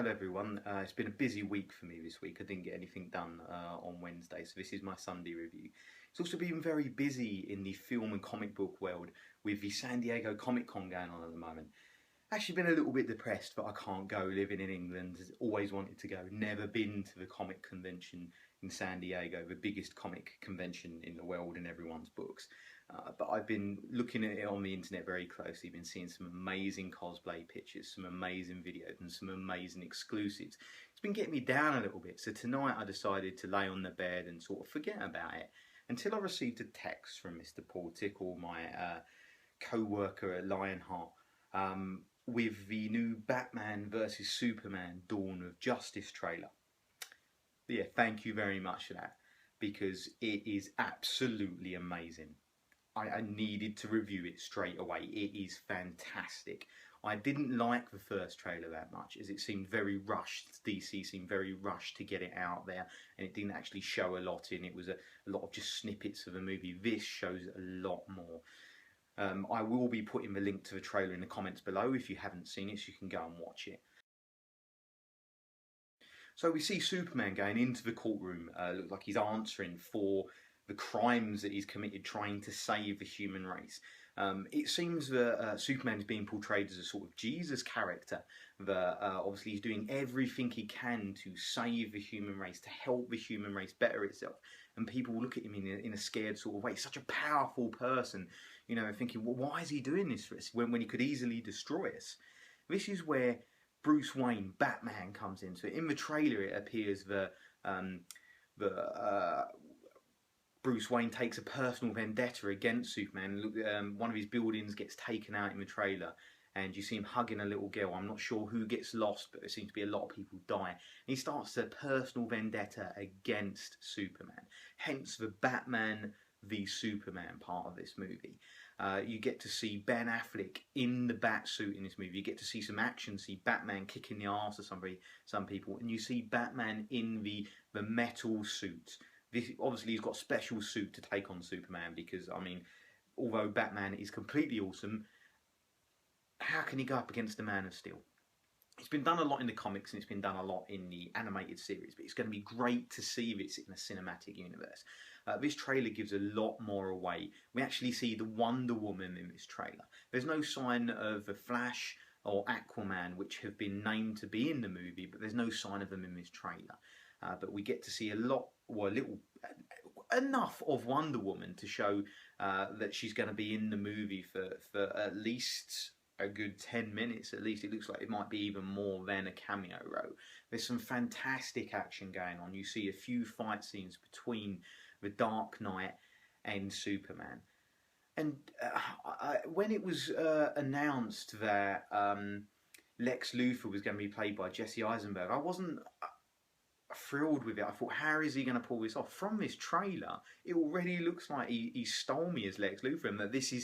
Hello everyone, it's been a busy week for me this week. I didn't get anything done on Wednesday, so this is my Sunday review. It's also been very busy in the film and comic book world with the San Diego Comic Con going on at the moment. Actually been a little bit depressed that I can't go, living in England. Always wanted to go, never been to the comic convention in San Diego, the biggest comic convention in the world in everyone's books. But I've been looking at it on the internet very closely, been seeing some amazing cosplay pictures, some amazing videos and some amazing exclusives. It's been getting me down a little bit, so tonight I decided to lay on the bed and sort of forget about it until I received a text from Mr. Paul Tickle, my co-worker at Lionheart, with the new Batman vs Superman Dawn of Justice trailer. Yeah, thank you very much for that, because it is absolutely amazing. I needed to review it straight away. It is fantastic. I didn't like the first trailer that much, as it seemed very rushed. DC seemed very rushed to get it out there, and it didn't actually show a lot in. It was a lot of just snippets of the movie. This shows a lot more. I will be putting the link to the trailer in the comments below if you haven't seen it, so you can go and watch it. So we see Superman going into the courtroom. Looks like he's answering for the crimes that he's committed trying to save the human race. It seems that Superman is being portrayed as a sort of Jesus character, that obviously he's doing everything he can to save the human race, to help the human race better itself. And people look at him in a scared sort of way. He's such a powerful person, you know, thinking, well, why is he doing this for us when he could easily destroy us? This is where Bruce Wayne, Batman, comes in. So in the trailer it appears that Bruce Wayne takes a personal vendetta against Superman. One of his buildings gets taken out in the trailer, and you see him hugging a little girl. I'm not sure who gets lost, but there seems to be a lot of people die. And he starts a personal vendetta against Superman. Hence the Batman v Superman part of this movie. You get to see Ben Affleck in the bat suit in this movie. You get to see some action, see Batman kicking the arse of some people, and you see Batman in the metal suit. This, obviously, he's got a special suit to take on Superman, because, I mean, although Batman is completely awesome, how can he go up against the Man of Steel? It's been done a lot in the comics and it's been done a lot in the animated series, but it's going to be great to see this in a cinematic universe. This trailer gives a lot more away. We actually see the Wonder Woman in this trailer. There's no sign of the Flash or Aquaman, which have been named to be in the movie, but there's no sign of them in this trailer. But we get to see enough of Wonder Woman to show that she's going to be in the movie for at least a good 10 minutes. At least it looks like it might be even more than a cameo role. There's some fantastic action going on. You see a few fight scenes between the Dark Knight and Superman. And when it was announced that Lex Luthor was going to be played by Jesse Eisenberg, I wasn't thrilled with it. I thought, how is he going to pull this off? From this trailer, it already looks like he stole me as Lex Luthor, and that this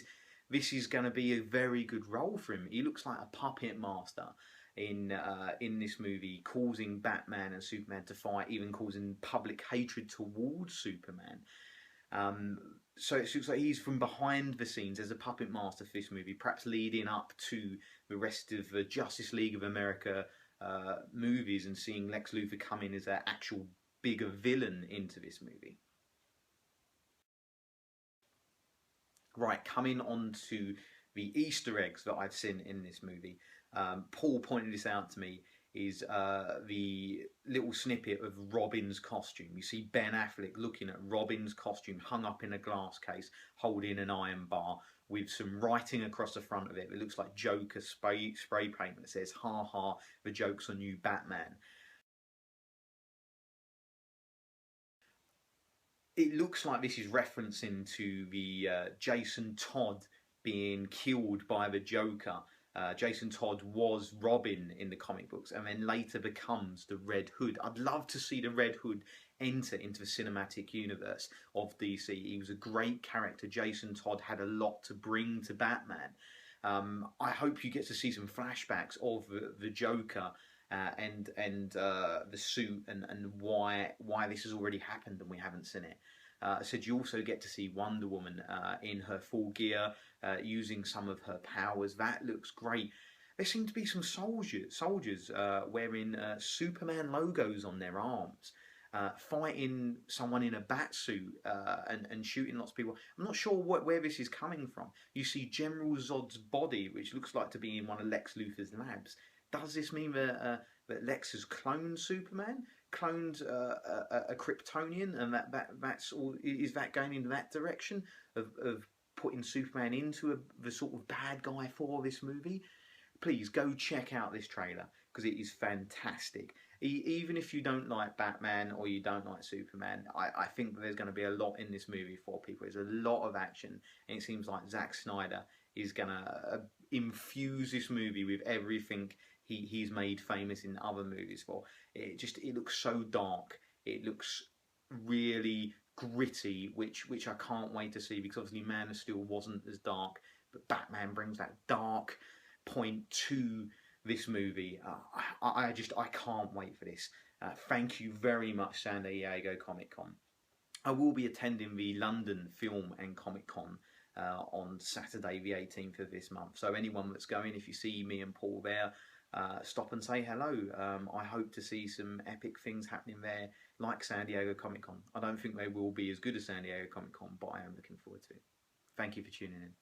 is going to be a very good role for him. He looks like a puppet master in this movie, causing Batman and Superman to fight, even causing public hatred towards Superman. So it looks like he's from behind the scenes as a puppet master for this movie, perhaps leading up to the rest of the Justice League of America movies, and seeing Lex Luthor come in as an actual bigger villain into this movie. Right, coming on to the Easter eggs that I've seen in this movie. Paul pointed this out to me, is the little snippet of Robin's costume. You see Ben Affleck looking at Robin's costume hung up in a glass case, holding an iron bar, with some writing across the front of it. It looks like Joker spray paint that says, "Ha ha, the joke's on you, Batman." It looks like this is referencing to the Jason Todd being killed by the Joker. Jason Todd was Robin in the comic books and then later becomes the Red Hood. I'd love to see the Red Hood enter into the cinematic universe of DC. He was a great character. Jason Todd had a lot to bring to Batman. I hope you get to see some flashbacks of the Joker and the suit and why this has already happened and we haven't seen it. I said you also get to see Wonder Woman in her full gear, using some of her powers. That looks great. there seem to be some soldiers wearing Superman logos on their arms, fighting someone in a bat suit and shooting lots of people. I'm not sure where this is coming from. You see General Zod's body, which looks like to be in one of Lex Luthor's labs. Does this mean that Lex has cloned Superman, cloned a Kryptonian, and that's all? Is that going in that direction of putting Superman into the sort of bad guy for this movie? Please go check out this trailer because it is fantastic. Even if you don't like Batman or you don't like Superman, I think that there's going to be a lot in this movie for people. There's a lot of action, and it seems like Zack Snyder is going to infuse this movie with everything he's made famous in other movies for. It looks so dark. It looks really gritty, which I can't wait to see, because obviously Man of Steel wasn't as dark, but Batman brings that dark point to this movie. I can't wait for this. Thank you very much, San Diego Comic Con. I will be attending the London Film and Comic Con on Saturday the 18th of this month. So anyone that's going, if you see me and Paul there, stop and say hello. I hope to see some epic things happening there, like San Diego Comic Con. I don't think they will be as good as San Diego Comic Con, but I am looking forward to it. Thank you for tuning in.